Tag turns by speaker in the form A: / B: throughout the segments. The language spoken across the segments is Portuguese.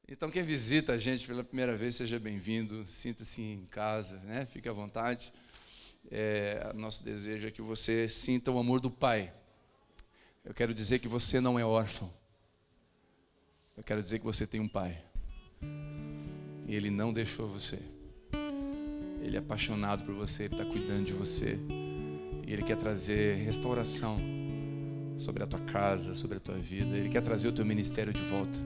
A: Então, quem visita a gente pela primeira vez, seja bem-vindo, sinta-se em casa, né? Fique à vontade. Nosso desejo é que você sinta o amor do Pai. Eu quero dizer que você não é órfão. Eu quero dizer que você tem um Pai. E Ele não deixou você. Ele é apaixonado por você, Ele está cuidando de você. E Ele quer trazer restauração sobre a tua casa, sobre a tua vida. Ele quer trazer o teu ministério de volta.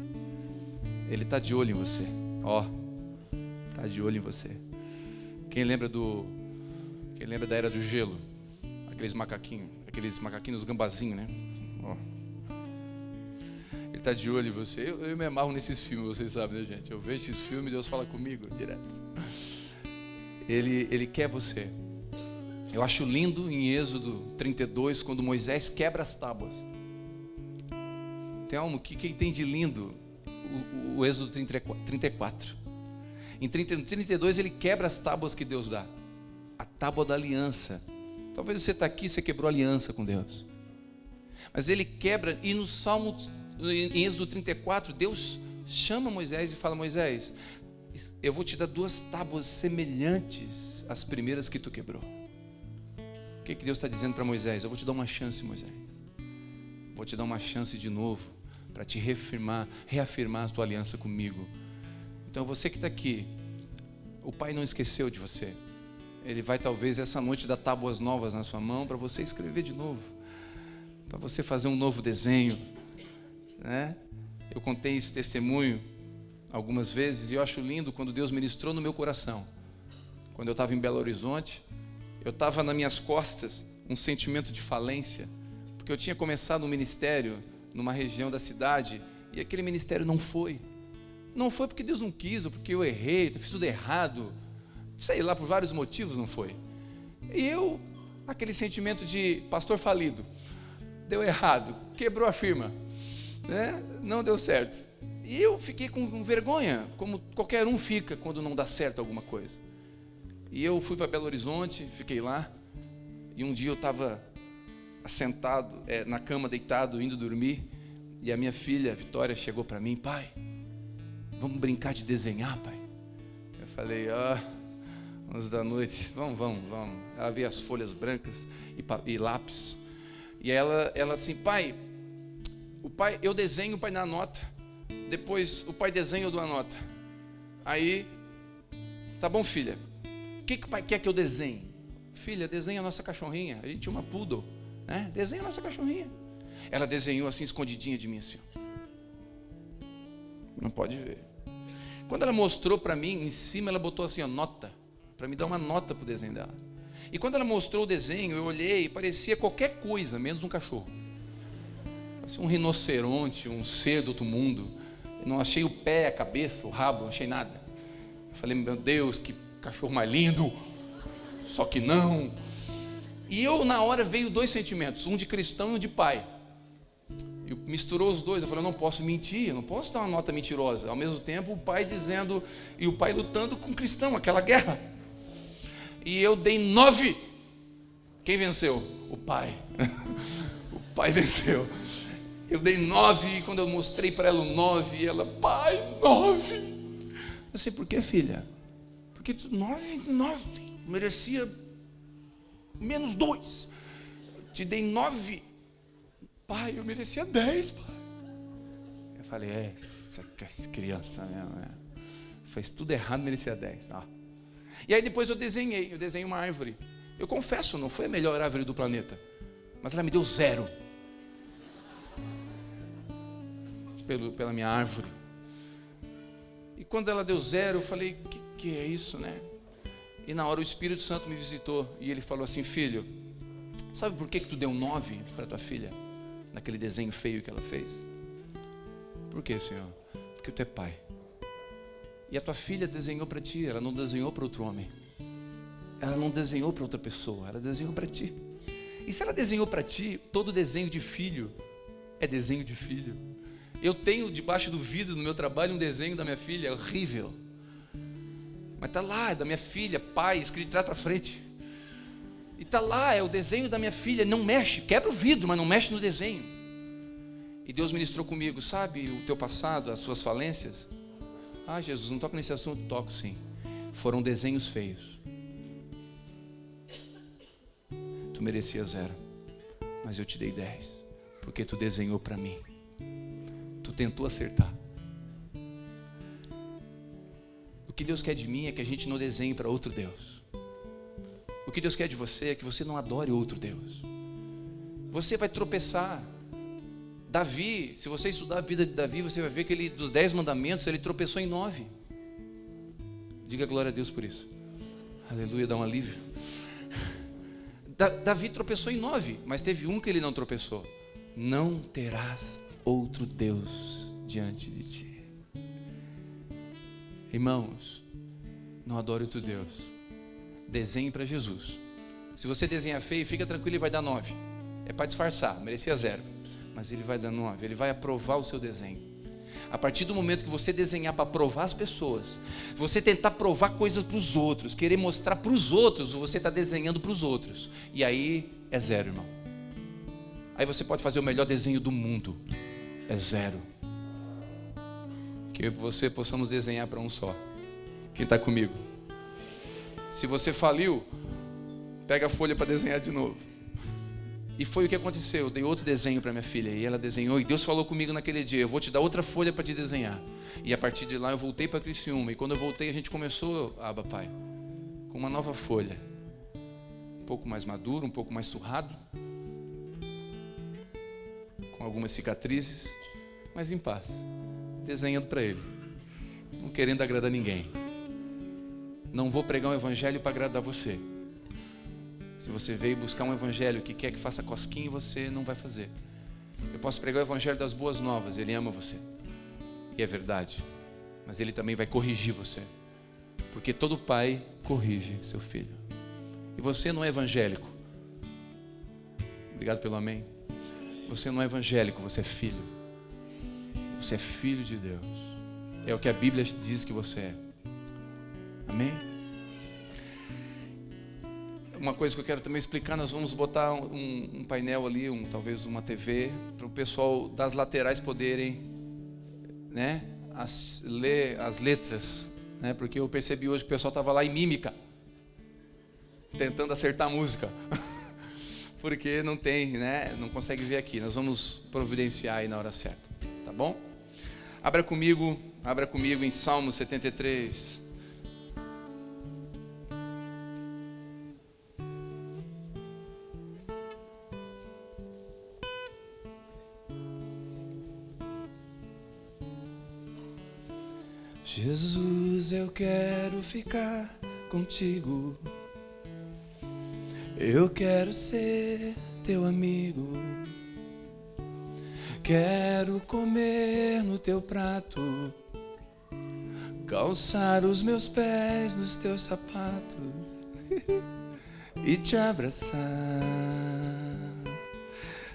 A: Ele está de olho em você. Está de olho em você. Quem lembra da Era do Gelo? Aqueles macaquinhos gambazinhos, né? Ele está de olho em você. Eu me amarro nesses filmes, vocês sabem, né, gente? Eu vejo esses filmes e Deus fala comigo direto. Ele quer você. Eu acho lindo em Êxodo 32, quando Moisés quebra as tábuas. Tem algo que quem tem de lindo? O Êxodo 34. Em 32 ele quebra as tábuas que Deus dá. A tábua da aliança. Talvez você está aqui e você quebrou a aliança com Deus. Mas ele quebra, e no Salmo, em Êxodo 34, Deus chama Moisés e fala: Moisés, eu vou te dar 2 tábuas semelhantes às primeiras que tu quebrou. O que Deus está dizendo para Moisés? Eu vou te dar uma chance, Moisés. Vou te dar uma chance de novo, para te reafirmar a tua aliança comigo. Então você que está aqui, o Pai não esqueceu de você. Ele vai talvez essa noite dar tábuas novas na sua mão, para você escrever de novo, para você fazer um novo desenho, né? Eu contei esse testemunho algumas vezes, e eu acho lindo quando Deus ministrou no meu coração. Quando eu estava em Belo Horizonte, eu estava nas minhas costas um sentimento de falência, porque eu tinha começado um ministério numa região da cidade, e aquele ministério não foi porque Deus não quis, ou porque eu errei, eu fiz tudo errado, sei lá, por vários motivos não foi. E aquele sentimento de pastor falido, deu errado, quebrou a firma, né? Não deu certo, e eu fiquei com vergonha, como qualquer um fica quando não dá certo alguma coisa. E eu fui para Belo Horizonte, fiquei lá, e um dia eu estava assentado na cama, deitado, indo dormir, e a minha filha Vitória chegou para mim: pai, vamos brincar de desenhar, pai? Eu falei: 11 da noite, vamos. Ela vê as folhas brancas e lápis, e ela assim: pai, eu desenho, o pai dá a nota, depois o pai desenha, eu dou a nota. Aí, tá bom, filha, o que o pai quer que eu desenhe? Filha, desenha a nossa cachorrinha, a gente tinha uma poodle, né? Desenha a nossa cachorrinha. Ela desenhou assim, escondidinha de mim, assim. Não pode ver. Quando ela mostrou para mim, em cima ela botou assim, nota, para me dar uma nota para o desenho dela. E quando ela mostrou o desenho, eu olhei e parecia qualquer coisa, menos um cachorro. Parecia um rinoceronte, um ser do outro mundo. Eu não achei o pé, a cabeça, o rabo, não achei nada. Eu falei: meu Deus, que cachorro mais lindo. Só que não. E na hora veio 2 sentimentos, um de cristão e um de pai. E misturou os dois. Eu falei: eu não posso mentir, eu não posso dar uma nota mentirosa. Ao mesmo tempo o pai dizendo, e o pai lutando com o cristão, aquela guerra. E eu dei 9. Quem venceu? O pai. O pai venceu. Eu dei 9, e quando eu mostrei para ela o 9, ela: pai, 9. Eu sei: por que, filha? Porque 9, merecia menos 2. Te dei 9. Pai, eu merecia 10, pai. Eu falei: essa criança mesmo, né? Fez tudo errado, merecia 10. E aí depois eu desenhei uma árvore. Eu confesso, não foi a melhor árvore do planeta, mas ela me deu 0 pela minha árvore. E quando ela deu 0, eu falei: que é isso, né? E na hora o Espírito Santo me visitou e ele falou assim: filho, sabe por que tu deu 9 para tua filha, naquele desenho feio que ela fez? Por quê, Senhor? Porque tu é pai. E a tua filha desenhou para ti, ela não desenhou para outro homem. Ela não desenhou para outra pessoa, ela desenhou para ti. E se ela desenhou para ti, todo desenho de filho é desenho de filho. Eu tenho debaixo do vidro no meu trabalho um desenho da minha filha, horrível. Mas está lá, é da minha filha, pai, escrito de trás para frente. E está lá, é o desenho da minha filha, não mexe, quebra o vidro, mas não mexe no desenho. E Deus ministrou comigo: sabe o teu passado, as suas falências? Ah, Jesus, não toca nesse assunto? Toco sim. Foram desenhos feios. Tu merecia 0, mas eu te dei 10, porque tu desenhou para mim. Tu tentou acertar. O que Deus quer de mim é que a gente não desenhe para outro Deus. O que Deus quer de você é que você não adore outro Deus. Você vai tropeçar. Davi, se você estudar a vida de Davi, você vai ver que ele, dos 10 mandamentos, ele tropeçou em 9. Diga glória a Deus por isso. Aleluia, dá um alívio. Davi tropeçou em 9, mas teve um que ele não tropeçou. Não terás outro Deus diante de ti. Irmãos, não adore outro Deus. Desenhe para Jesus. Se você desenhar feio, fica tranquilo, ele vai dar 9. É para disfarçar, merecia 0. Mas ele vai dar 9, ele vai aprovar o seu desenho. A partir do momento que você desenhar para provar as pessoas, você tentar provar coisas para os outros, querer mostrar para os outros, você está desenhando para os outros. E aí é 0, irmão. Aí você pode fazer o melhor desenho do mundo. É 0. Que eu e você possamos desenhar para um só. Quem está comigo? Se você faliu, pega a folha para desenhar de novo. E foi o que aconteceu. Eu dei outro desenho para minha filha e ela desenhou. E Deus falou comigo naquele dia: eu vou te dar outra folha para te desenhar. E a partir de lá eu voltei para Criciúma. E quando eu voltei, a gente começou, Abba Pai, com uma nova folha. Um pouco mais maduro, um pouco mais surrado, com algumas cicatrizes, mas em paz, desenhando para Ele, não querendo agradar ninguém. Não vou pregar um evangelho para agradar você. Se você veio buscar um evangelho que quer que faça cosquinha, você não vai fazer. Eu posso pregar o evangelho das boas novas. Ele ama você, e é verdade, mas Ele também vai corrigir você, porque todo pai corrige seu filho. E você não é evangélico. Obrigado pelo amém. Você não é evangélico, você é filho. Você é filho de Deus. É o que a Bíblia diz que você é. Amém? Uma coisa que eu quero também explicar: nós vamos botar um painel ali, talvez uma TV, para o pessoal das laterais poderem, né, ler as letras, né, porque eu percebi hoje que o pessoal estava lá em mímica, tentando acertar a música, porque não tem, né, não consegue ver aqui. Nós vamos providenciar aí na hora certa, tá bom? Abra comigo em Salmo 73. Jesus, eu quero ficar contigo. Eu quero ser teu amigo. Quero comer no teu prato, calçar os meus pés nos teus sapatos e te abraçar.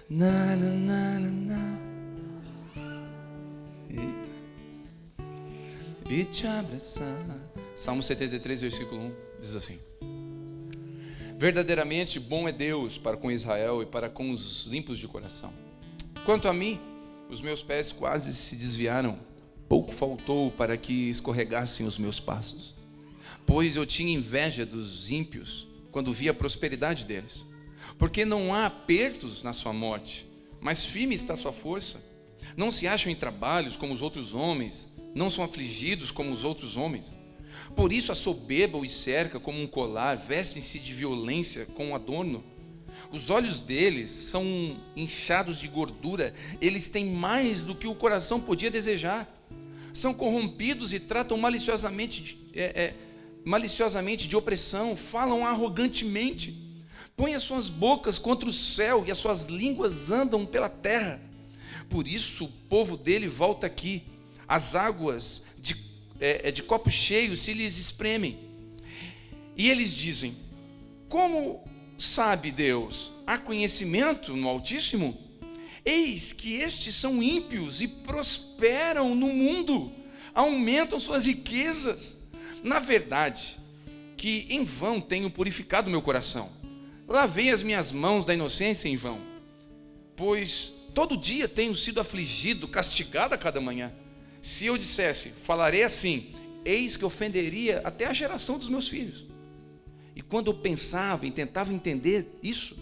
A: Na, na, na, na, na. E te abraçar. Salmo 73, versículo 1 diz assim: verdadeiramente bom é Deus para com Israel e para com os limpos de coração. Quanto a mim, os meus pés quase se desviaram, pouco faltou para que escorregassem os meus passos. Pois eu tinha inveja dos ímpios quando vi a prosperidade deles, porque não há apertos na sua morte, mas firme está a sua força. Não se acham em trabalhos como os outros homens, não são afligidos como os outros homens. Por isso a soberba os cerca como um colar, vestem-se de violência com um adorno. Os olhos deles são inchados de gordura, eles têm mais do que o coração podia desejar. São corrompidos e tratam maliciosamente de opressão, falam arrogantemente. Põem as suas bocas contra o céu e as suas línguas andam pela terra. Por isso o povo dele volta aqui. As águas de copo cheio se lhes espremem. E eles dizem: como sabe Deus? Há conhecimento no Altíssimo? Eis que estes são ímpios e prosperam no mundo, aumentam suas riquezas. Na verdade, que em vão tenho purificado meu coração, lavei as minhas mãos da inocência em vão, pois todo dia tenho sido afligido, castigado a cada manhã. Se eu dissesse, falarei assim, eis que ofenderia até a geração dos meus filhos. E quando eu pensava e tentava entender isso,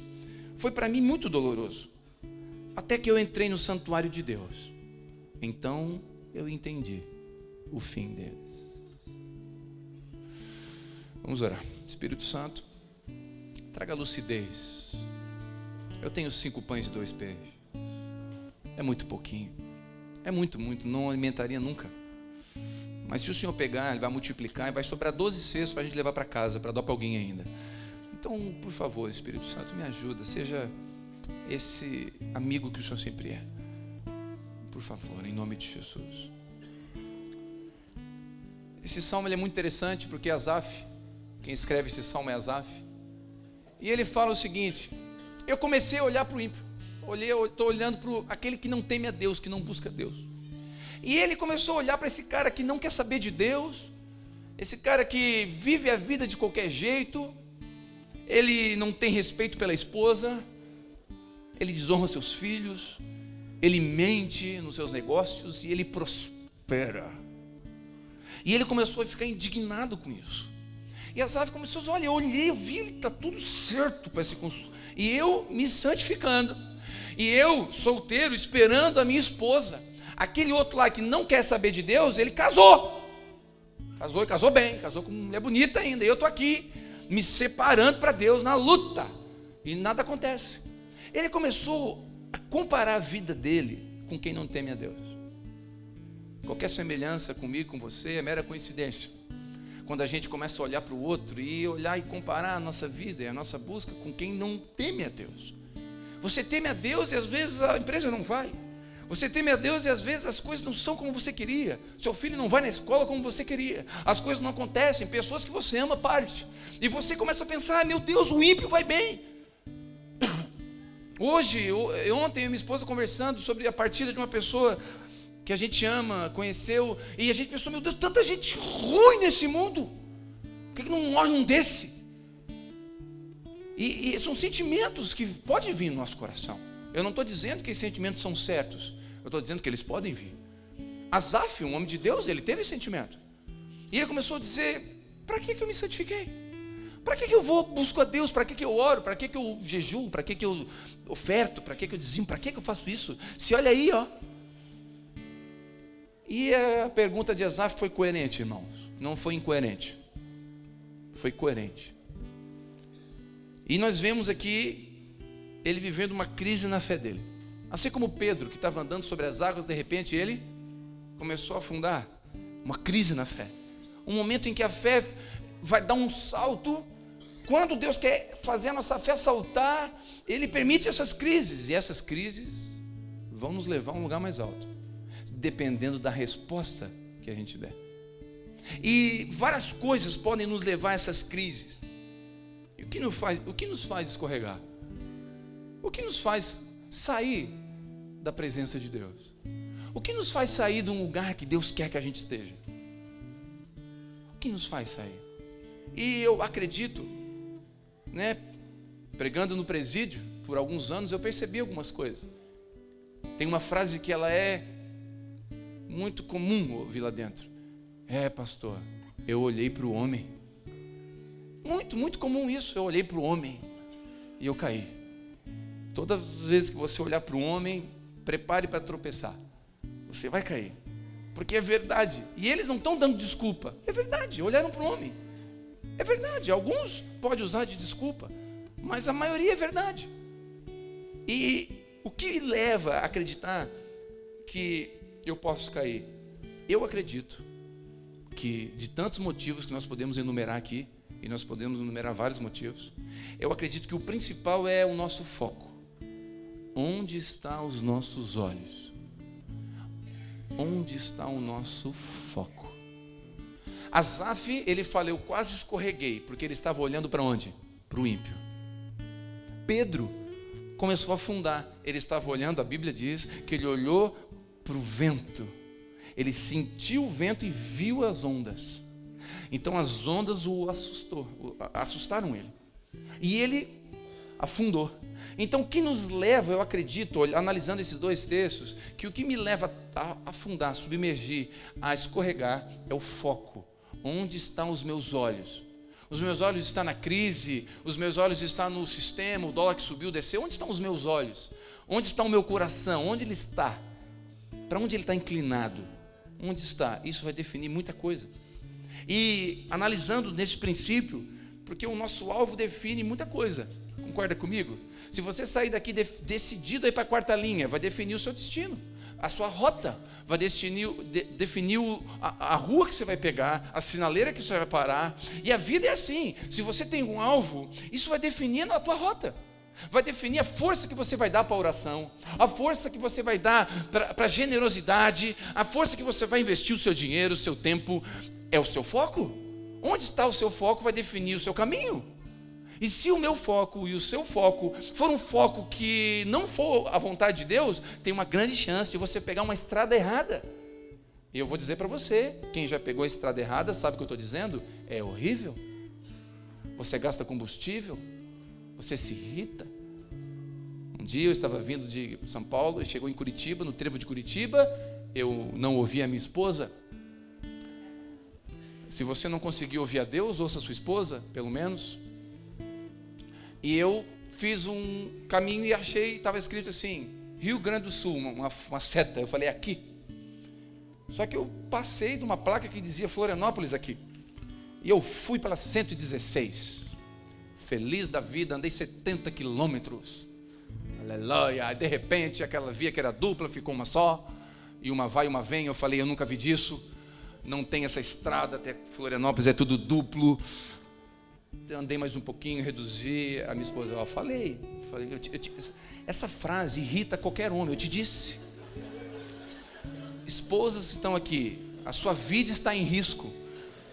A: foi para mim muito doloroso. Até que eu entrei no santuário de Deus. Então eu entendi o fim deles. Vamos orar. Espírito Santo, traga lucidez. Eu tenho 5 pães e 2 peixes. É muito pouquinho. É muito, não alimentaria nunca. Mas se o Senhor pegar, Ele vai multiplicar e vai sobrar 12 cestos para a gente levar para casa, para dar para alguém ainda. Então, por favor, Espírito Santo, me ajuda. Seja esse amigo que o Senhor sempre é. Por favor, em nome de Jesus. Esse salmo ele é muito interessante porque Asaf, quem escreve esse salmo é Asaf. E ele fala o seguinte: eu comecei a olhar para o ímpio. Estou olhando para aquele que não teme a Deus, que não busca Deus. E ele começou a olhar para esse cara que não quer saber de Deus, esse cara que vive a vida de qualquer jeito, ele não tem respeito pela esposa, ele desonra seus filhos, ele mente nos seus negócios e ele prospera. E ele começou a ficar indignado com isso. E Asaf começou a dizer: olha, eu olhei, eu vi, está tudo certo para esse consumo. E eu me santificando. E eu, solteiro, esperando a minha esposa. Aquele outro lá que não quer saber de Deus, ele casou. Casou e casou bem, casou com uma mulher bonita ainda. E eu estou aqui, me separando para Deus na luta. E nada acontece. Ele começou a comparar a vida dele com quem não teme a Deus. Qualquer semelhança comigo, com você, é mera coincidência. Quando a gente começa a olhar para o outro e olhar e comparar a nossa vida e a nossa busca com quem não teme a Deus. Você teme a Deus e às vezes a empresa não vai. Você teme a Deus e às vezes as coisas não são como você queria. Seu filho não vai na escola como você queria. As coisas não acontecem, pessoas que você ama partem. E você começa a pensar: meu Deus, o ímpio vai bem. Ontem eu e minha esposa conversando sobre a partida de uma pessoa que a gente ama, conheceu, e a gente pensou: meu Deus, tanta gente ruim nesse mundo, por que não morre um desse? E são sentimentos que podem vir no nosso coração. Eu não estou dizendo que esses sentimentos são certos, eu estou dizendo que eles podem vir. Asaf, um homem de Deus, ele teve esse sentimento. E ele começou a dizer: para que eu me santifiquei? Para que eu busco a Deus? Para que eu oro? Para que eu jejuo? Para que eu oferto? Para que eu dizimo? Para que eu faço isso? Se olha aí, ó. E a pergunta de Asaf foi coerente, irmãos. Não foi incoerente. Foi coerente. E nós vemos aqui ele vivendo uma crise na fé dele. Assim como Pedro, que estava andando sobre as águas, de repente ele começou a afundar. Uma crise na fé. Um momento em que a fé vai dar um salto. Quando Deus quer fazer a nossa fé saltar, Ele permite essas crises. E essas crises vão nos levar a um lugar mais alto, dependendo da resposta que a gente der. E várias coisas podem nos levar a essas crises. E o que nos faz escorregar? O que nos faz sair da presença de Deus? O que nos faz sair de um lugar que Deus quer que a gente esteja? O que nos faz sair? E eu acredito, pregando no presídio por alguns anos, eu percebi algumas coisas. Tem uma frase que ela é muito comum ouvir lá dentro: pastor, eu olhei para o homem. Muito comum isso. Eu olhei para o homem e eu caí. Todas as vezes que você olhar para o homem, prepare para tropeçar. Você vai cair, porque é verdade. E eles não estão dando desculpa. É verdade, olharam para o homem. É verdade, alguns podem usar de desculpa, mas a maioria é verdade. E o que leva a acreditar que eu posso cair? Eu acredito que, de tantos motivos que nós podemos enumerar aqui, e nós podemos enumerar vários motivos, eu acredito que o principal é o nosso foco. Onde estão os nossos olhos? Onde está o nosso foco? Asaf, ele fala: eu quase escorreguei, porque ele estava olhando para onde? Para o ímpio. Pedro começou a afundar, ele estava olhando, a Bíblia diz que ele olhou para o vento, ele sentiu o vento e viu as ondas. Então as ondas assustaram ele, e ele afundou. Então, o que nos leva, eu acredito, analisando esses dois textos, que o que me leva a afundar, a submergir, a escorregar, é o foco. Onde estão os meus olhos? Os meus olhos estão na crise, os meus olhos estão no sistema, o dólar que subiu, desceu. Onde estão os meus olhos? Onde está o meu coração? Onde ele está? Para onde ele está inclinado? Onde está? Isso vai definir muita coisa. E analisando nesse princípio, porque o nosso alvo define muita coisa. Concorda comigo? Se você sair daqui decidido a ir para a quarta linha, vai definir o seu destino, a sua rota, vai definir a rua que você vai pegar, a sinaleira que você vai parar. E a vida é assim, se você tem um alvo, isso vai definir a tua rota, vai definir a força que você vai dar para a oração, a força que você vai dar para a generosidade, a força que você vai investir o seu dinheiro, o seu tempo. É o seu foco. Onde está o seu foco vai definir o seu caminho. E se o meu foco e o seu foco for um foco que não for a vontade de Deus, tem uma grande chance de você pegar uma estrada errada. E eu vou dizer para você, quem já pegou a estrada errada sabe o que eu estou dizendo? É horrível. Você gasta combustível, você se irrita. Um dia eu estava vindo de São Paulo e chegou em Curitiba, no trevo de Curitiba, eu não ouvi a minha esposa. Se você não conseguiu ouvir a Deus, ouça a sua esposa, pelo menos. E eu fiz um caminho e achei, estava escrito assim, Rio Grande do Sul, uma seta. Eu falei, aqui. Só que eu passei de uma placa que dizia Florianópolis aqui. E eu fui para 116. Feliz da vida, andei 70 quilômetros. Aleluia. Aí de repente aquela via que era dupla ficou uma só. E uma vai e uma vem. Eu falei, eu nunca vi disso. Não tem essa estrada até Florianópolis, é tudo duplo. Andei mais um pouquinho, reduzi. A minha esposa, eu falei essa frase irrita qualquer homem, eu te disse. Esposas que estão aqui, a sua vida está em risco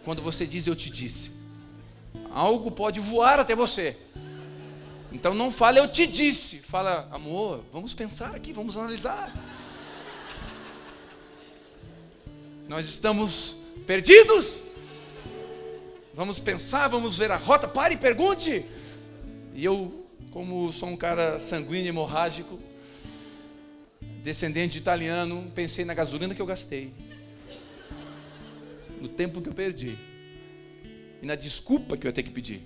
A: quando você diz eu te disse. Algo pode voar até você. Então não fale eu te disse, fala amor, vamos pensar aqui, vamos analisar. Nós estamos perdidos. Vamos pensar, vamos ver a rota. Pare e pergunte. E eu, como sou um cara sanguíneo e hemorrágico, descendente de italiano, pensei na gasolina que eu gastei, no tempo que eu perdi e na desculpa que eu ia ter que pedir,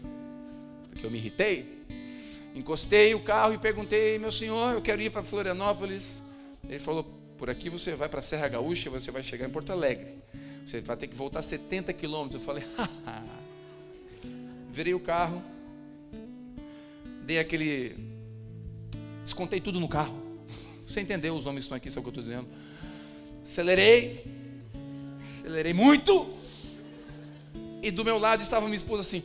A: porque eu me irritei. Encostei o carro e perguntei, meu senhor, eu quero ir para Florianópolis. Ele falou, por aqui você vai para a Serra Gaúcha, você vai chegar em Porto Alegre. Você vai ter que voltar 70 quilômetros. Eu falei, haha. Virei o carro, dei aquele... Descontei tudo no carro. Você entendeu, os homens que estão aqui, sabe o que eu estou dizendo? Acelerei muito. E do meu lado estava minha esposa assim...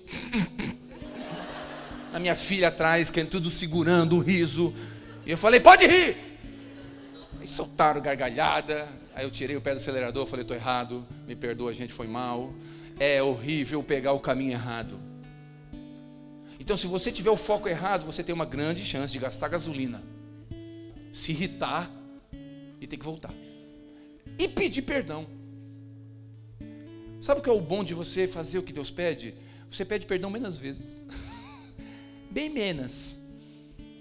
A: A minha filha atrás, que é tudo segurando o riso. E eu falei, pode rir. Aí soltaram gargalhada. Aí eu tirei o pé do acelerador, falei, estou errado, me perdoa, a gente foi mal. É horrível pegar o caminho errado. Então, se você tiver o foco errado, você tem uma grande chance de gastar gasolina, se irritar e ter que voltar. E pedir perdão. Sabe o que é o bom de você fazer o que Deus pede? Você pede perdão menos vezes. Bem menos.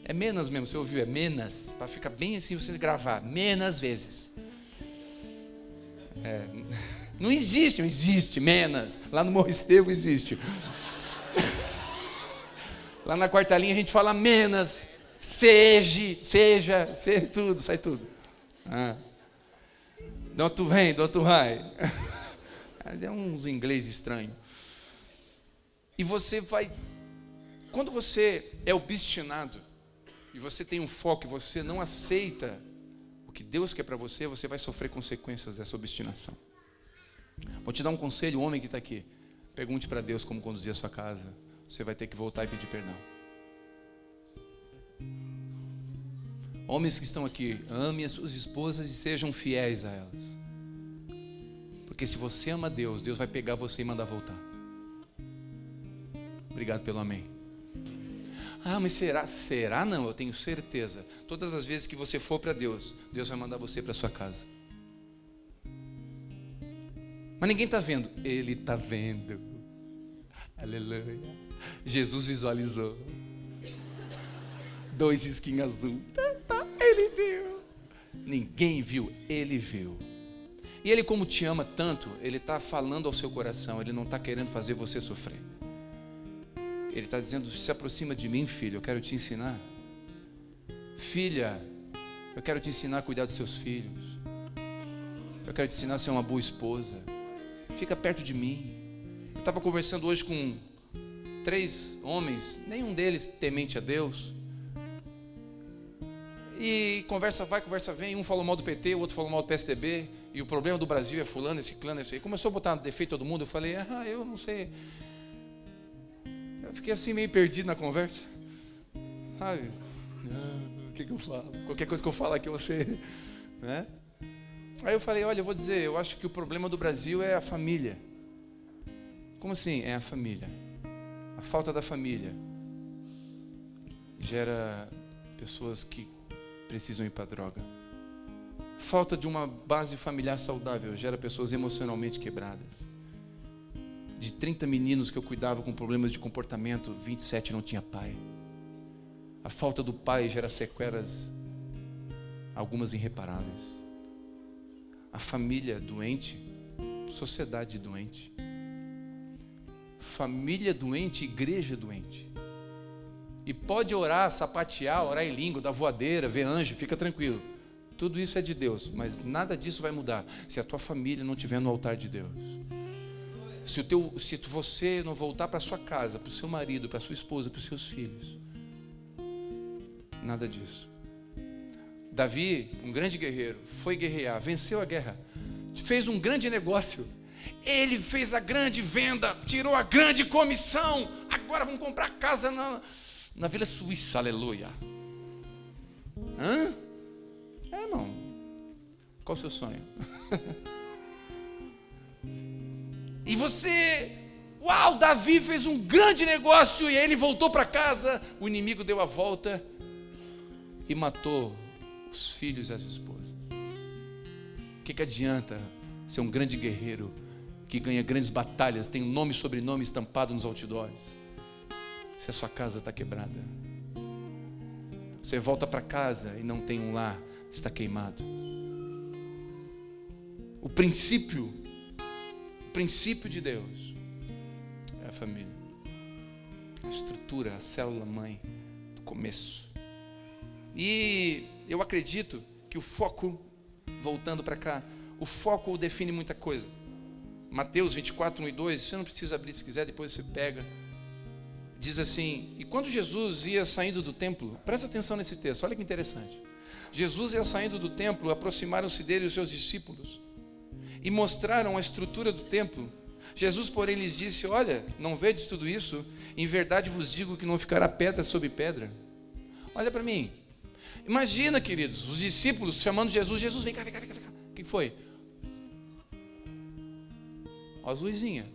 A: É menos mesmo, você ouviu? É menos. Para ficar bem assim, você gravar. Menos vezes. Não existe menos. Lá no Morro Estevão existe. Lá na quarta linha a gente fala menos. Seja, tudo, sai tudo. Don't vem, don't vai. É uns inglês estranhos. E você vai... Quando você é obstinado e você tem um foco e você não aceita o que Deus quer para você, você vai sofrer consequências dessa obstinação. Vou te dar um conselho, o homem que está aqui. Pergunte para Deus como conduzir a sua casa. Você vai ter que voltar e pedir perdão. Homens que estão aqui, amem as suas esposas e sejam fiéis a elas. Porque se você ama Deus, Deus vai pegar você e mandar voltar. Obrigado pelo amém. Mas será? Será não, eu tenho certeza. Todas as vezes que você for para Deus, Deus vai mandar você para sua casa. Mas ninguém está vendo. Ele está vendo. Aleluia. Jesus visualizou. 2 esquinhos azul. Ele viu. Ninguém viu, ele viu. E ele, como te ama tanto, ele está falando ao seu coração, ele não está querendo fazer você sofrer. Ele está dizendo, se aproxima de mim, filho, eu quero te ensinar. Filha, eu quero te ensinar a cuidar dos seus filhos. Eu quero te ensinar a ser uma boa esposa. Fica perto de mim. Eu estava conversando hoje com 3 homens, nenhum deles temente a Deus. E conversa vai, conversa vem, um falou mal do PT, o outro falou mal do PSDB, e o problema do Brasil é fulano, esse clã, esse aí. Começou a botar defeito todo mundo, eu falei, eu não sei. Eu fiquei assim meio perdido na conversa. O que eu falo? Qualquer coisa que eu falar aqui você... né? Aí eu falei, olha, eu vou dizer, eu acho que o problema do Brasil é a família. Como assim? É a família. A falta da família gera pessoas que precisam ir para a droga. Falta de uma base familiar saudável gera pessoas emocionalmente quebradas. De 30 meninos que eu cuidava com problemas de comportamento, 27 não tinha pai. A falta do pai gera sequelas, algumas irreparáveis. A família doente, sociedade doente. Família doente, igreja doente. E pode orar, sapatear, orar em língua, dar voadeira, ver anjo, fica tranquilo. Tudo isso é de Deus, mas nada disso vai mudar se a tua família não estiver no altar de Deus. Se você não voltar para sua casa, para o seu marido, para sua esposa, para os seus filhos. Nada disso. Davi, um grande guerreiro, foi guerrear, venceu a guerra, fez um grande negócio. Ele fez a grande venda, tirou a grande comissão. Agora vamos comprar casa na Vila Suíça, aleluia. Irmão, qual o seu sonho? E você, Davi fez um grande negócio e aí ele voltou para casa, o inimigo deu a volta e matou os filhos e as esposas. O que adianta ser um grande guerreiro que ganha grandes batalhas, tem nome e sobrenome estampado nos outdoors, se a sua casa está quebrada? Você volta para casa e não tem um lar, está queimado. O princípio de Deus é a família, a estrutura, a célula mãe do começo. E eu acredito que o foco, voltando para cá, o foco define muita coisa. Mateus 24, 1 e 2, você não precisa abrir se quiser, depois você pega. Diz assim, e quando Jesus ia saindo do templo, presta atenção nesse texto, olha que interessante. Jesus ia saindo do templo, aproximaram-se dele os seus discípulos e mostraram a estrutura do templo. Jesus, porém, lhes disse, olha, não vedes tudo isso? Em verdade vos digo que não ficará pedra sobre pedra. Olha para mim. Imagina, queridos, os discípulos chamando Jesus, vem cá. O que foi? Olha as luzinhas.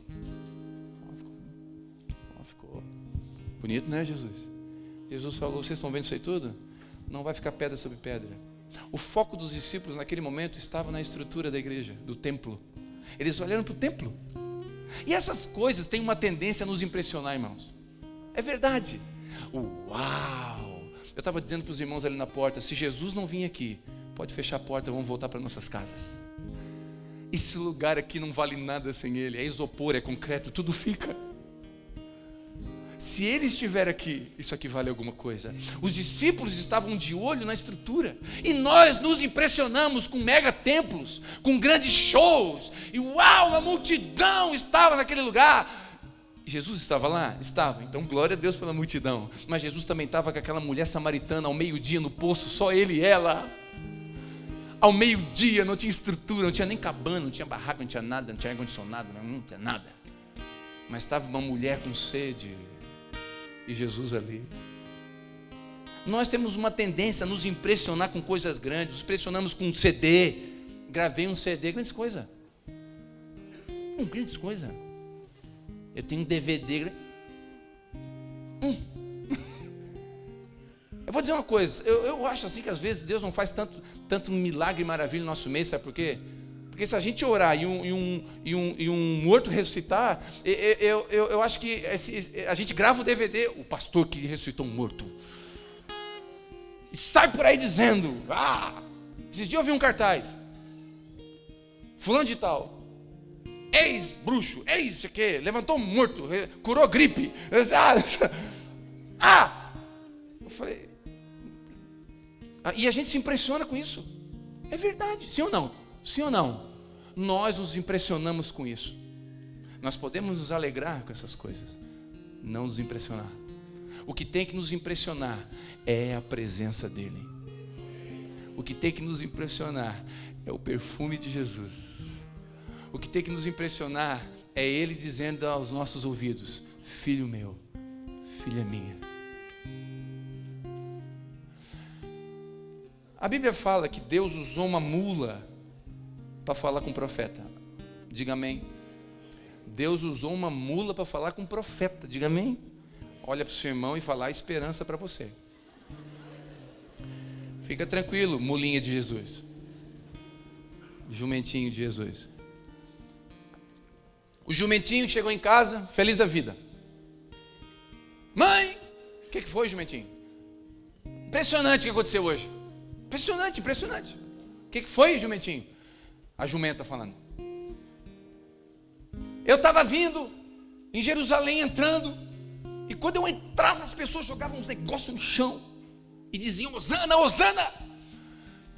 A: Ficou bonito, né, Jesus? Jesus falou, vocês estão vendo isso aí tudo? Não vai ficar pedra sobre pedra. O foco dos discípulos naquele momento estava na estrutura da igreja, do templo. Eles olharam para o templo. E essas coisas têm uma tendência a nos impressionar, irmãos. É verdade. Uau! Eu estava dizendo para os irmãos ali na porta, se Jesus não vir aqui, pode fechar a porta, vamos voltar para nossas casas. Esse lugar aqui não vale nada sem ele, é isopor, é concreto, tudo fica. Se ele estiver aqui, isso aqui vale alguma coisa. Os discípulos estavam de olho na estrutura, e nós nos impressionamos com mega templos, com grandes shows, e a multidão estava naquele lugar. Jesus estava lá? Estava, então glória a Deus pela multidão. Mas Jesus também estava com aquela mulher samaritana ao meio-dia no poço, só ele e ela. Ao meio-dia, não tinha estrutura, não tinha nem cabana, não tinha barraca, não tinha nada, não tinha ar-condicionado, não tinha nada. Mas estava uma mulher com sede e Jesus ali. Nós temos uma tendência a nos impressionar com coisas grandes, nos impressionamos com um CD. Gravei um CD, grandes coisas. Grandes coisas. Eu tenho um DVD. Eu vou dizer uma coisa, eu acho assim que às vezes Deus não faz tanto milagre e maravilha no nosso meio, sabe por quê? Porque se a gente orar e um morto ressuscitar, eu acho que a gente grava o DVD, o pastor que ressuscitou um morto. e sai por aí dizendo, esses dias eu vi um cartaz, fulano de tal, ex-bruxo, ex-isso aqui, levantou morto, curou gripe. Eu falei, e a gente se impressiona com isso. É verdade, sim ou não? Sim ou não? Nós nos impressionamos com isso. Nós podemos nos alegrar com essas coisas, não nos impressionar. O que tem que nos impressionar é a presença dele. O que tem que nos impressionar é o perfume de Jesus. O que tem que nos impressionar é ele dizendo aos nossos ouvidos, filho meu, filha minha. A Bíblia fala que Deus usou uma mula para falar com o profeta. Diga amém. Deus usou uma mula para falar com o profeta. Diga amém. Olha para o seu irmão e fala, esperança para você. Fica tranquilo, mulinha de Jesus. Jumentinho de Jesus. O jumentinho chegou em casa, feliz da vida. Mãe, o que foi, jumentinho? Impressionante o que aconteceu hoje. Impressionante, impressionante. O que foi, jumentinho? A jumenta falando. Eu estava vindo em Jerusalém, entrando, e quando eu entrava, as pessoas jogavam uns negócios no chão e diziam, Hosana, Hosana.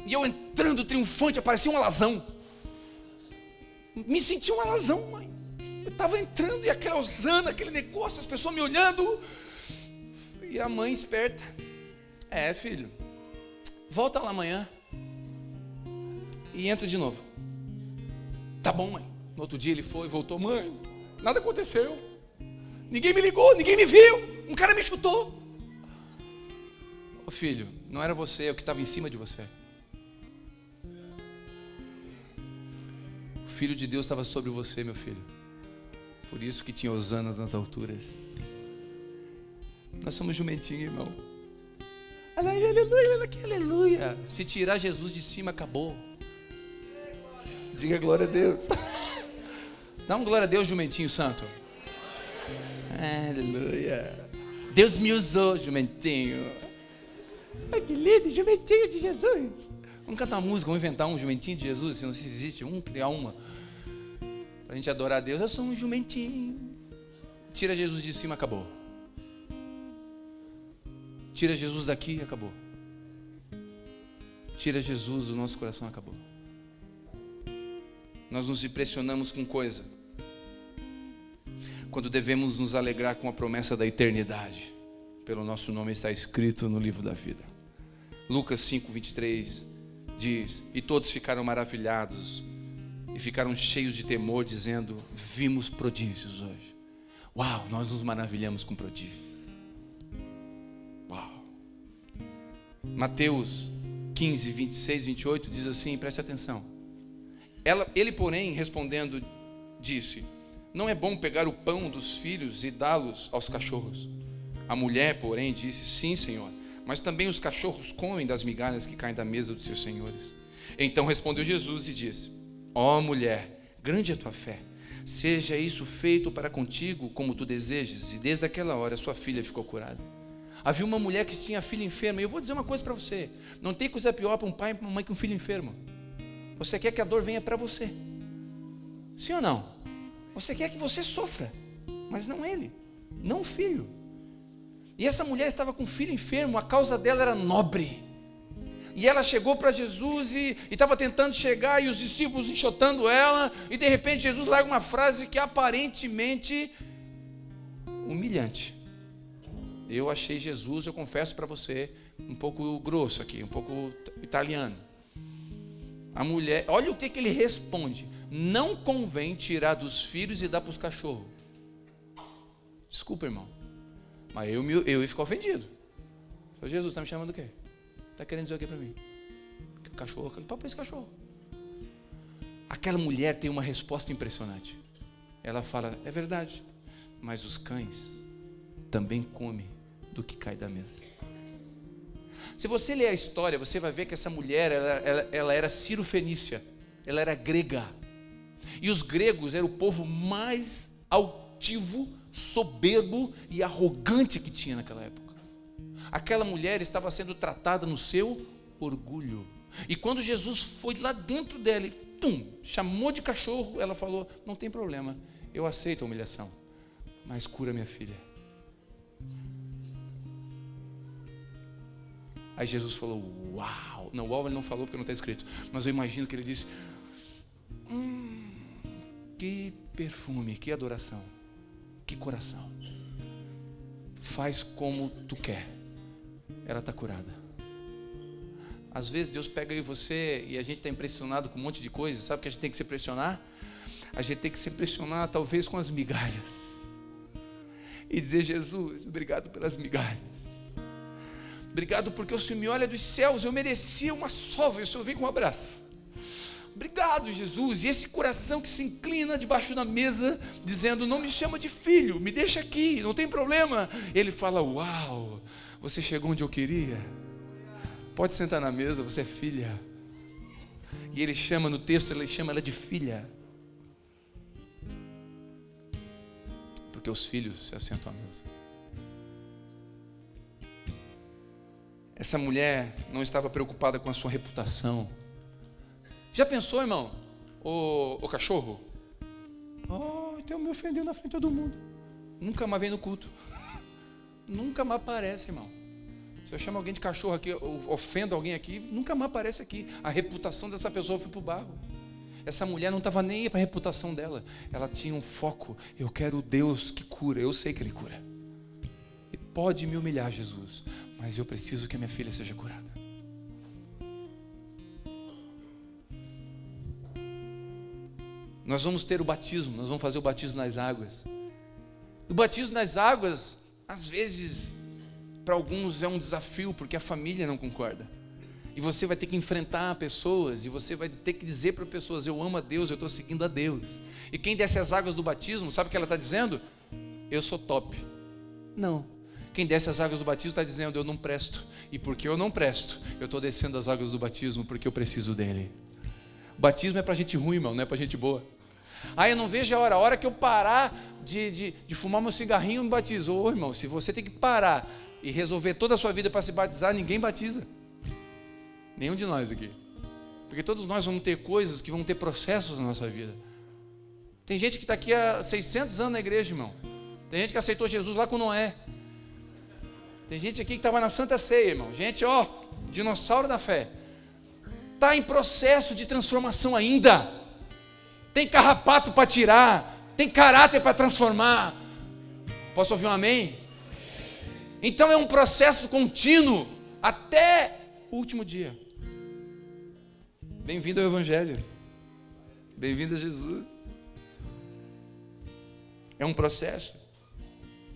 A: E eu entrando triunfante, aparecia um alazão. Me senti um alazão, mãe. Eu estava entrando e aquela Hosana, aquele negócio, as pessoas me olhando. E a mãe esperta, filho, volta lá amanhã e entra de novo. Tá bom, mãe. No outro dia ele foi, voltou, mãe, nada aconteceu. Ninguém me ligou, ninguém me viu. Um cara me chutou. Ô filho, não era você, é o que estava em cima de você. O Filho de Deus estava sobre você, meu filho. Por isso que tinha hosanas nas alturas. Nós somos jumentinho, irmão. Aleluia, aleluia. Se tirar Jesus de cima, acabou. Diga glória a Deus. Dá um glória a Deus, jumentinho santo. Aleluia. Deus me usou, jumentinho. Ai, que lindo, jumentinho de Jesus. Vamos cantar uma música, vamos inventar um jumentinho de Jesus. Se não existe um, criar uma. Para a gente adorar a Deus. Eu sou um jumentinho. Tira Jesus de cima, acabou. Tira Jesus daqui, acabou. Tira Jesus do nosso coração, acabou. Nós nos impressionamos com coisa, quando devemos nos alegrar com a promessa da eternidade. Pelo nosso nome está escrito no livro da vida. Lucas 5:23 diz, e todos ficaram maravilhados e ficaram cheios de temor, dizendo, vimos prodígios hoje. Uau, nós nos maravilhamos com prodígios. Uau. Mateus 15:26-28 diz assim, preste atenção. Ele, porém, respondendo, disse, não é bom pegar o pão dos filhos e dá-los aos cachorros. A mulher, porém, disse, sim, Senhor, mas também os cachorros comem das migalhas que caem da mesa dos seus senhores. Então respondeu Jesus e disse, ó mulher, grande é a tua fé, seja isso feito para contigo como tu desejas. E desde aquela hora sua filha ficou curada. Havia uma mulher que tinha filha enferma, e eu vou dizer uma coisa para você, não tem coisa pior para um pai e para uma mãe que um filho enfermo. Você quer que a dor venha para você, sim ou não? Você quer que você sofra, mas não ele, não o filho. E essa mulher estava com um filho enfermo, a causa dela era nobre. E ela chegou para Jesus e estava tentando chegar, e os discípulos enxotando ela, e de repente Jesus larga uma frase que aparentemente humilhante. Eu achei Jesus, eu confesso para você, um pouco grosso aqui, um pouco italiano. A mulher, olha o que ele responde, não convém tirar dos filhos e dar para os cachorros. Desculpa, irmão, mas eu ia ficar ofendido. Ô Jesus, está me chamando o quê? Está querendo dizer o quê para mim? Que cachorro, aquele papo é esse cachorro. Aquela mulher tem uma resposta impressionante. Ela fala, é verdade, mas os cães também comem do que cai da mesa. Se você ler a história, você vai ver que essa mulher, ela era Ciro-fenícia, ela era grega. E os gregos eram o povo mais altivo, soberbo e arrogante que tinha naquela época. Aquela mulher estava sendo tratada no seu orgulho. E quando Jesus foi lá dentro dela, chamou de cachorro, ela falou: não tem problema, eu aceito a humilhação, mas cura minha filha. Aí Jesus falou: uau. Não, uau ele não falou porque não está escrito, mas eu imagino que ele disse: que perfume, que adoração, que coração. Faz como tu quer. Ela está curada. Às vezes Deus pega eu e você e a gente está impressionado com um monte de coisas. Sabe o que a gente tem que se pressionar? A gente tem que se pressionar talvez com as migalhas. E dizer: Jesus, obrigado pelas migalhas. Obrigado porque o Senhor me olha dos céus. Eu merecia uma sova e o Senhor vem com um abraço. Obrigado, Jesus. E esse coração que se inclina debaixo da mesa, dizendo: não me chama de filho, me deixa aqui, não tem problema. Ele fala: uau, você chegou onde eu queria. Pode sentar na mesa, você é filha. E ele chama, no texto, ele chama ela de filha. Porque os filhos se assentam à mesa. Essa mulher não estava preocupada com a sua reputação. Já pensou, irmão? O cachorro? Então me ofendeu na frente de todo mundo. Nunca mais vem no culto. Nunca mais aparece, irmão. Se eu chamo alguém de cachorro aqui, ofendo alguém aqui, nunca mais aparece aqui. A reputação dessa pessoa foi para o barro. Essa mulher não estava nem aí para a reputação dela. Ela tinha um foco: eu quero o Deus que cura. Eu sei que Ele cura. E pode me humilhar, Jesus, mas eu preciso que a minha filha seja curada. Nós vamos ter o batismo, nós vamos fazer o batismo nas águas. O batismo nas águas, às vezes, para alguns é um desafio, porque a família não concorda. E você vai ter que enfrentar pessoas, e você vai ter que dizer para pessoas: eu amo a Deus, eu estou seguindo a Deus. E quem desce as águas do batismo, sabe o que ela está dizendo? Eu sou top. Não. Quem desce as águas do batismo está dizendo: eu não presto. E porque eu não presto, eu estou descendo as águas do batismo, porque eu preciso dele. O batismo é para gente ruim, irmão, não é para gente boa. Eu não vejo a hora que eu parar de fumar meu cigarrinho, eu me batizo. Irmão, se você tem que parar e resolver toda a sua vida para se batizar, ninguém batiza. Nenhum de nós aqui. Porque todos nós vamos ter coisas que vão ter processos na nossa vida. Tem gente que está aqui há 600 anos na igreja, irmão. Tem gente que aceitou Jesus lá com Noé. Tem gente aqui que estava na Santa Ceia, irmão. Gente, dinossauro da fé. Está em processo de transformação ainda. Tem carrapato para tirar, tem caráter para transformar. Posso ouvir um amém? Então é um processo contínuo até o último dia. Bem-vindo ao Evangelho. Bem-vindo a Jesus. É um processo.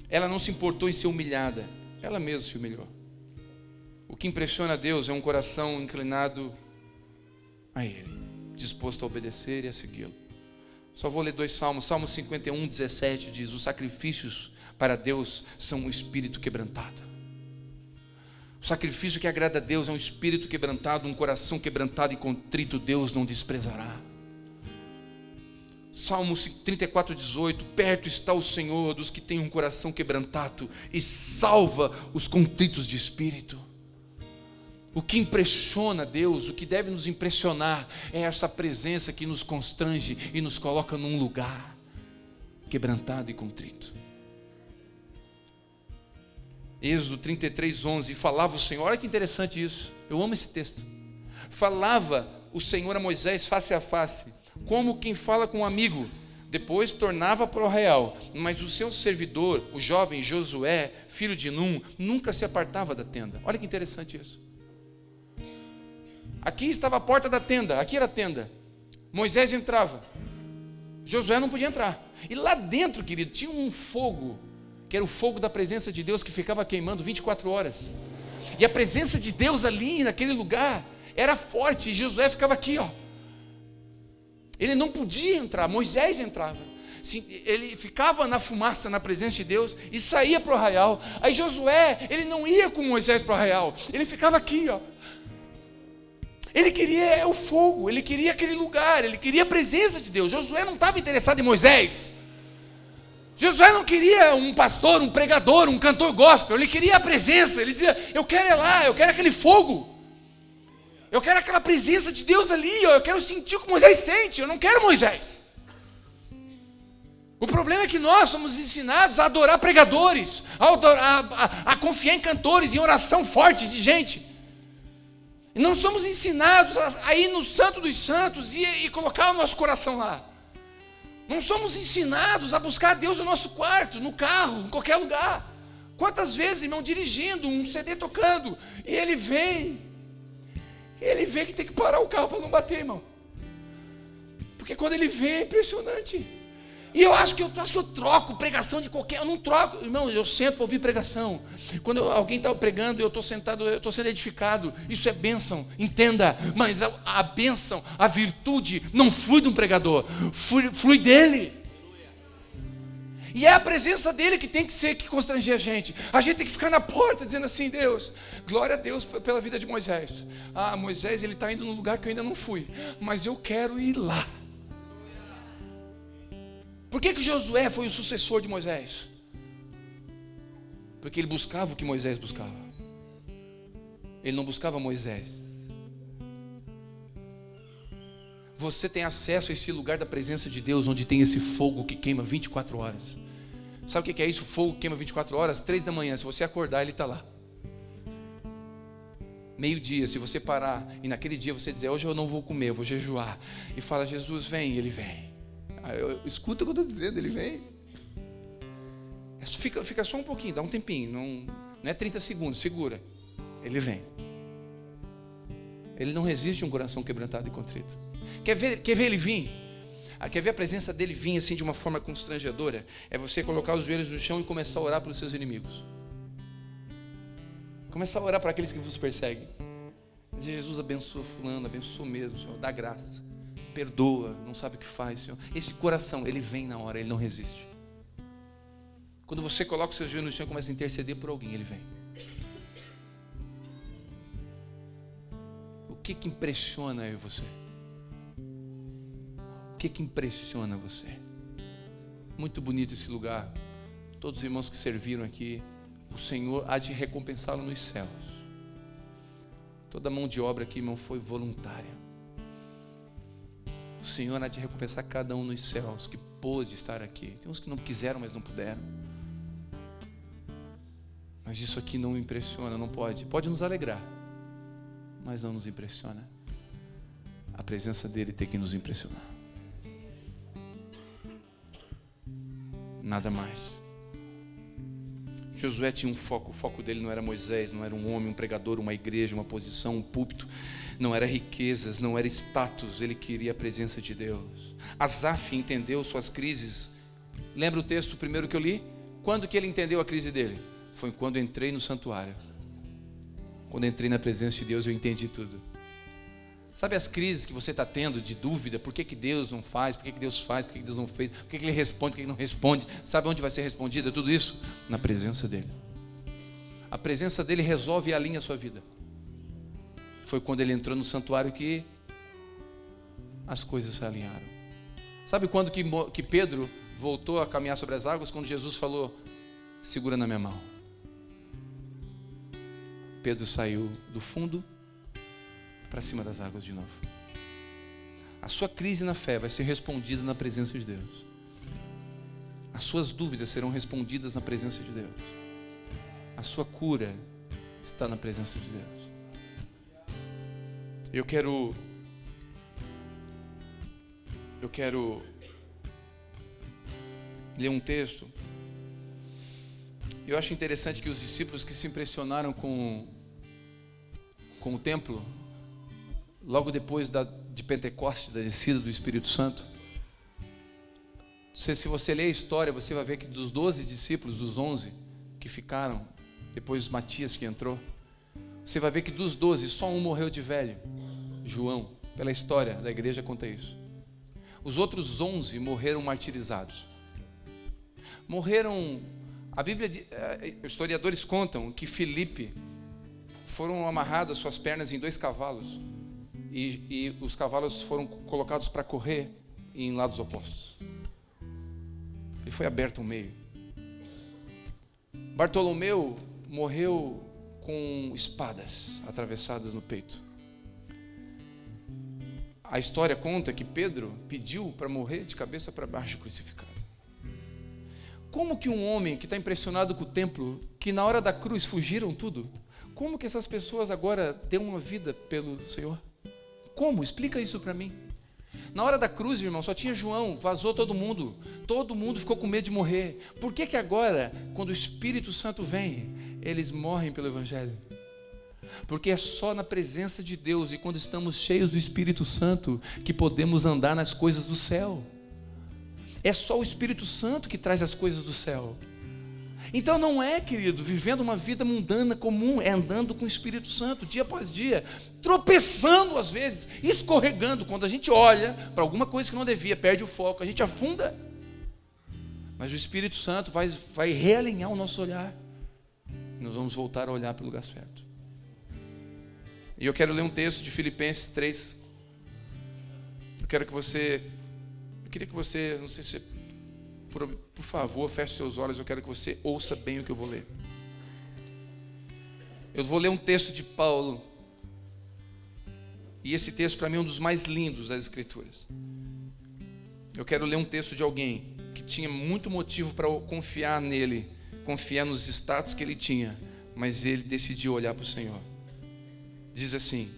A: Ela não se importou em ser humilhada, ela mesma se humilhou. O que impressiona a Deus é um coração inclinado a Ele, disposto a obedecer e a segui-lo. Só vou ler 2 salmos. Salmo 51, 17 diz: os sacrifícios para Deus são um espírito quebrantado. O sacrifício que agrada a Deus é um espírito quebrantado, um coração quebrantado e contrito Deus não desprezará. Salmo 34, 18: perto está o Senhor dos que têm um coração quebrantado e salva os contritos de espírito. O que impressiona Deus, o que deve nos impressionar, é essa presença que nos constrange e nos coloca num lugar quebrantado e contrito. Êxodo 33, 11: falava o Senhor, olha que interessante isso, eu amo esse texto. Falava o Senhor a Moisés face a face, como quem fala com um amigo. Depois tornava para o arraial, mas o seu servidor, o jovem Josué, filho de Num, nunca se apartava da tenda. Olha que interessante isso. Aqui estava a porta da tenda, aqui era a tenda. Moisés entrava, Josué não podia entrar. E lá dentro, querido, tinha um fogo, que era o fogo da presença de Deus, que ficava queimando 24 horas. E a presença de Deus ali, naquele lugar, era forte. E Josué ficava aqui, Ele não podia entrar, Moisés entrava. Ele ficava na fumaça, na presença de Deus, e saía para o arraial. Aí Josué, ele não ia com Moisés para o arraial, ele ficava aqui, Ele queria o fogo, ele queria aquele lugar, ele queria a presença de Deus. Josué não estava interessado em Moisés. Josué não queria um pastor, um pregador, um cantor gospel, ele queria a presença. Ele dizia, eu quero ir lá, eu quero aquele fogo, eu quero aquela presença de Deus ali, eu quero sentir o que Moisés sente, eu não quero Moisés. O problema é que nós somos ensinados a adorar pregadores, a confiar em cantores, em oração forte de gente. E não somos ensinados a ir no Santo dos Santos e colocar o nosso coração lá. Não somos ensinados a buscar Deus no nosso quarto, no carro, em qualquer lugar. Quantas vezes, irmão, dirigindo, um CD tocando, e ele vê que tem que parar o carro para não bater, irmão. Porque quando ele vem é impressionante. E eu acho que eu troco pregação de qualquer... Eu não troco, irmão, eu sento para ouvir pregação. Quando alguém está pregando, eu estou sentado, eu estou sendo edificado. Isso é bênção, entenda. Mas a bênção, a virtude, não flui de um pregador, flui dele. E é a presença dele que tem que constranger a gente. A gente tem que ficar na porta dizendo assim, Deus, glória a Deus pela vida de Moisés. Ah, Moisés, ele está indo num lugar que eu ainda não fui, mas eu quero ir lá. Por que Josué foi o sucessor de Moisés? Porque ele buscava o que Moisés buscava. Ele não buscava Moisés. Você tem acesso a esse lugar da presença de Deus, onde tem esse fogo que queima 24 horas. Sabe o que é isso? O fogo que queima 24 horas? 3 da manhã, se você acordar, ele está lá. Meio-dia, se você parar e naquele dia você dizer, hoje eu não vou comer, eu vou jejuar. E fala, Jesus vem, ele vem. Escuta o que eu estou dizendo, ele vem. Fica só um pouquinho, dá um tempinho, não é 30 segundos, segura. Ele vem. Ele não resiste a um coração quebrantado e contrito. Quer ver ele vir? Quer ver a presença dele vir assim de uma forma constrangedora? É você colocar os joelhos no chão e começar a orar pelos seus inimigos. Começar a orar para aqueles que vos perseguem. Dizer, Jesus, abençoa fulano, abençoa mesmo, Senhor, dá graça. Perdoa, não sabe o que faz, Senhor. Esse coração, ele vem na hora, ele não resiste. Quando você coloca os seus joelhos no chão e começa a interceder por alguém, ele vem. O que impressiona eu e você? O que impressiona você? Muito bonito esse lugar. Todos os irmãos que serviram aqui, o Senhor há de recompensá-lo nos céus. Toda mão de obra aqui, irmão, foi voluntária. O Senhor há de recompensar cada um nos céus que pôde estar aqui. Tem uns que não quiseram, mas não puderam. Mas isso aqui não impressiona, não pode. Pode nos alegrar, mas não nos impressiona. A presença dele tem que nos impressionar. Nada mais. Josué tinha um foco. O foco dele não era Moisés, não era um homem, um pregador, uma igreja, uma posição, um púlpito. Não era riquezas, não era status. Ele queria a presença de Deus. Asaf entendeu suas crises. Lembra o texto primeiro que eu li? Quando que ele entendeu a crise dele? Foi quando eu entrei no santuário. Quando eu entrei na presença de Deus, eu entendi tudo. Sabe as crises que você está tendo de dúvida? Por que Deus não faz? Por que Deus faz? Por que Deus não fez? Por que Ele responde? Por que Ele não responde? Sabe onde vai ser respondida tudo isso? Na presença dEle. A presença dEle resolve e alinha a sua vida. Foi quando Ele entrou no santuário que as coisas se alinharam. Sabe quando que Pedro voltou a caminhar sobre as águas? Quando Jesus falou, segura na minha mão. Pedro saiu do fundo para cima das águas de novo. A sua crise na fé vai ser respondida na presença de Deus. As suas dúvidas serão respondidas na presença de Deus. A sua cura está na presença de Deus. Eu quero ler um texto. Eu acho interessante que os discípulos que se impressionaram com o templo, logo depois de Pentecostes, da descida do Espírito Santo, se você ler a história, você vai ver que dos 12 discípulos, dos 11 que ficaram, depois Matias que entrou, você vai ver que dos 12, só um morreu de velho, João. Pela história da igreja conta isso. Os outros 11 morreram martirizados. Morreram, a Bíblia, historiadores contam que Filipe foram amarrados as suas pernas em 2 cavalos e os cavalos foram colocados para correr em lados opostos. e foi aberto ao meio. Bartolomeu morreu com espadas atravessadas no peito. A história conta que Pedro pediu para morrer de cabeça para baixo crucificado. Como que um homem que está impressionado com o templo, que na hora da cruz fugiram tudo, como que essas pessoas agora dão uma vida pelo Senhor? Como? Explica isso para mim. Na hora da cruz, irmão, só tinha João, vazou todo mundo ficou com medo de morrer. Por que agora, quando o Espírito Santo vem, eles morrem pelo Evangelho? Porque é só na presença de Deus e quando estamos cheios do Espírito Santo que podemos andar nas coisas do céu. É só o Espírito Santo que traz as coisas do céu. Então não é, querido, vivendo uma vida mundana comum, é andando com o Espírito Santo, dia após dia, tropeçando às vezes, escorregando. Quando a gente olha para alguma coisa que não devia, perde o foco, a gente afunda. Mas o Espírito Santo vai realinhar o nosso olhar. Nós vamos voltar a olhar para o lugar certo. E eu quero ler um texto de Filipenses 3. Eu queria que você, não sei se, por favor, feche seus olhos, eu quero que você ouça bem o que eu vou ler. Eu vou ler um texto de Paulo, e esse texto para mim é um dos mais lindos das Escrituras. Eu quero ler um texto de alguém que tinha muito motivo para confiar nele, confiar nos status que ele tinha, mas ele decidiu olhar para o Senhor. Diz assim: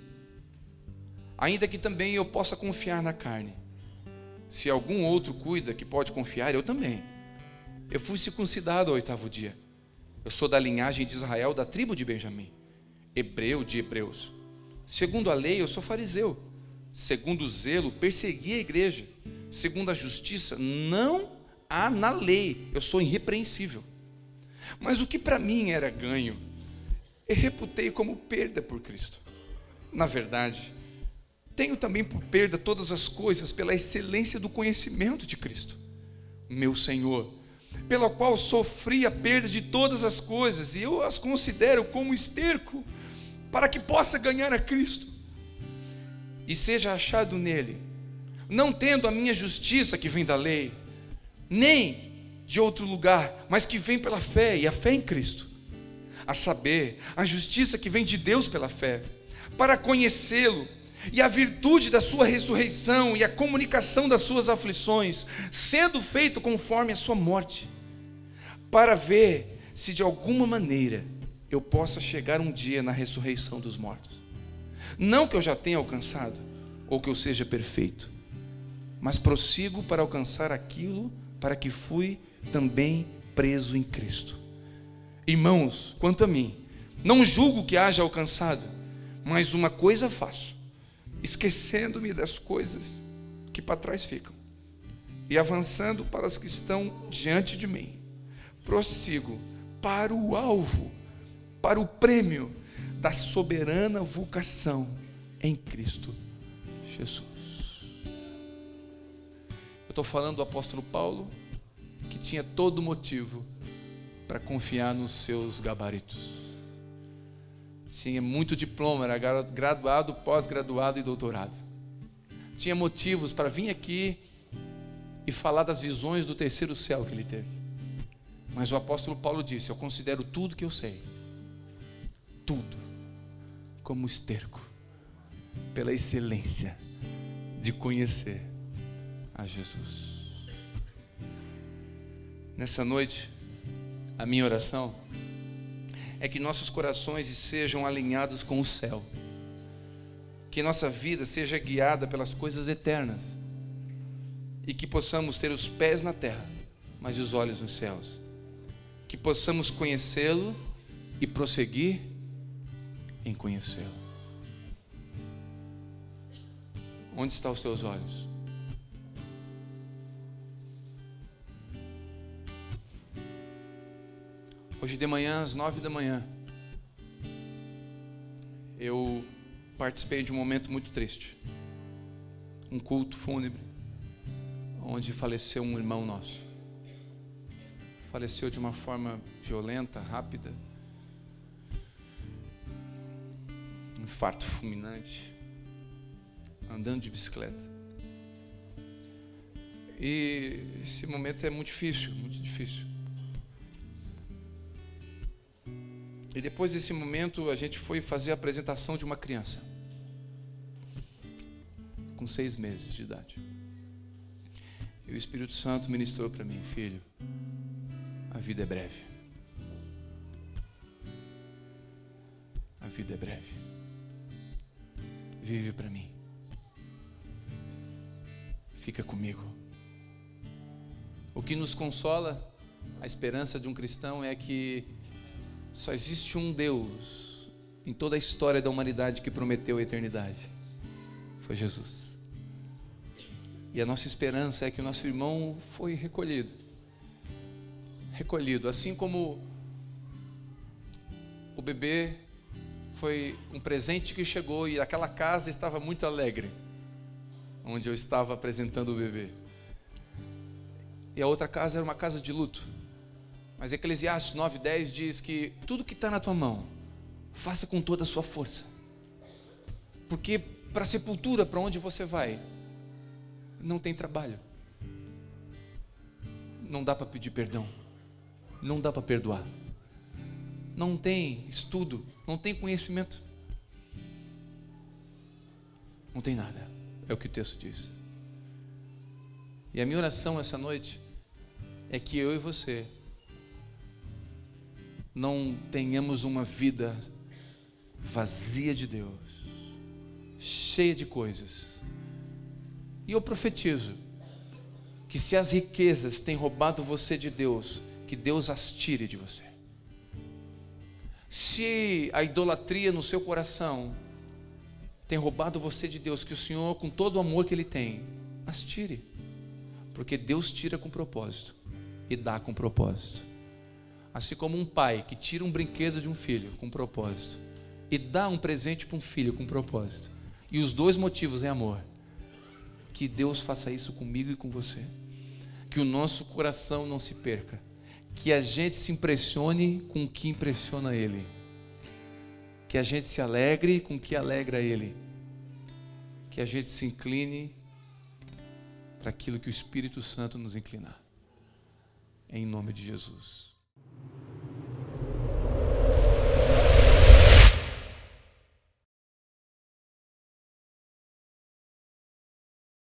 A: ainda que também eu possa confiar na carne, se algum outro cuida que pode confiar, eu também. Eu fui circuncidado ao 8º dia. Eu sou da linhagem de Israel, da tribo de Benjamim, hebreu de hebreus. Segundo a lei, eu sou fariseu. Segundo o zelo, persegui a igreja. Segundo a justiça, não há na lei. Eu sou irrepreensível. Mas o que para mim era ganho, eu reputei como perda por Cristo. Na verdade, tenho também por perda todas as coisas pela excelência do conhecimento de Cristo, meu Senhor, pelo qual sofri a perda de todas as coisas, e eu as considero como esterco, para que possa ganhar a Cristo, e seja achado nele, não tendo a minha justiça que vem da lei, nem de outro lugar, mas que vem pela fé, e a fé em Cristo, a saber, a justiça que vem de Deus pela fé, para conhecê-lo, e a virtude da sua ressurreição e a comunicação das suas aflições, sendo feito conforme a sua morte, para ver se de alguma maneira eu possa chegar um dia na ressurreição dos mortos. Não que eu já tenha alcançado, ou que eu seja perfeito, mas prossigo para alcançar aquilo para que fui também preso em Cristo. Irmãos, quanto a mim, não julgo que haja alcançado, mas uma coisa faço, esquecendo-me das coisas que para trás ficam, e avançando para as que estão diante de mim, prossigo para o alvo, para o prêmio da soberana vocação em Cristo Jesus. Eu estou falando do apóstolo Paulo, que tinha todo motivo para confiar nos seus gabaritos. Tinha muito diploma, era graduado, pós-graduado e doutorado. Tinha motivos para vir aqui e falar das visões do terceiro céu que ele teve. Mas o apóstolo Paulo disse: eu considero tudo que eu sei, tudo, como esterco, pela excelência de conhecer a Jesus. Nessa noite, a minha oração é que nossos corações sejam alinhados com o céu, que nossa vida seja guiada pelas coisas eternas, e que possamos ter os pés na terra, mas os olhos nos céus, que possamos conhecê-lo e prosseguir em conhecê-lo. Onde estão os teus olhos? Hoje de manhã, às 9 da manhã, eu participei de um momento muito triste. Um culto fúnebre, onde faleceu um irmão nosso. Faleceu de uma forma violenta, rápida. Um infarto fulminante, andando de bicicleta. E esse momento é muito difícil, muito difícil. E depois desse momento, a gente foi fazer a apresentação de uma criança com 6 meses de idade. E o Espírito Santo ministrou para mim: filho, a vida é breve. A vida é breve. Vive para mim. Fica comigo. O que nos consola, a esperança de um cristão, é que só existe um Deus em toda a história da humanidade que prometeu a eternidade. Foi Jesus. E a nossa esperança é que o nosso irmão foi recolhido. Recolhido, assim como o bebê foi um presente que chegou e aquela casa estava muito alegre, onde eu estava apresentando o bebê. E a outra casa era uma casa de luto. Mas Eclesiastes 9:10 diz que tudo que está na tua mão, faça com toda a sua força. Porque para a sepultura, para onde você vai, não tem trabalho. Não dá para pedir perdão. Não dá para perdoar. Não tem estudo, não tem conhecimento. Não tem nada. É o que o texto diz. E a minha oração essa noite é que eu e você não tenhamos uma vida vazia de Deus, cheia de coisas. E eu profetizo que se as riquezas têm roubado você de Deus, que Deus as tire de você. Se a idolatria no seu coração tem roubado você de Deus, que o Senhor, com todo o amor que Ele tem, as tire. Porque Deus tira com propósito e dá com propósito. Assim como um pai que tira um brinquedo de um filho com propósito e dá um presente para um filho com propósito, e os dois motivos é amor. Que Deus faça isso comigo e com você. Que o nosso coração não se perca. Que a gente se impressione com o que impressiona Ele. Que a gente se alegre com o que alegra Ele. Que a gente se incline para aquilo que o Espírito Santo nos inclinar. Em nome de Jesus.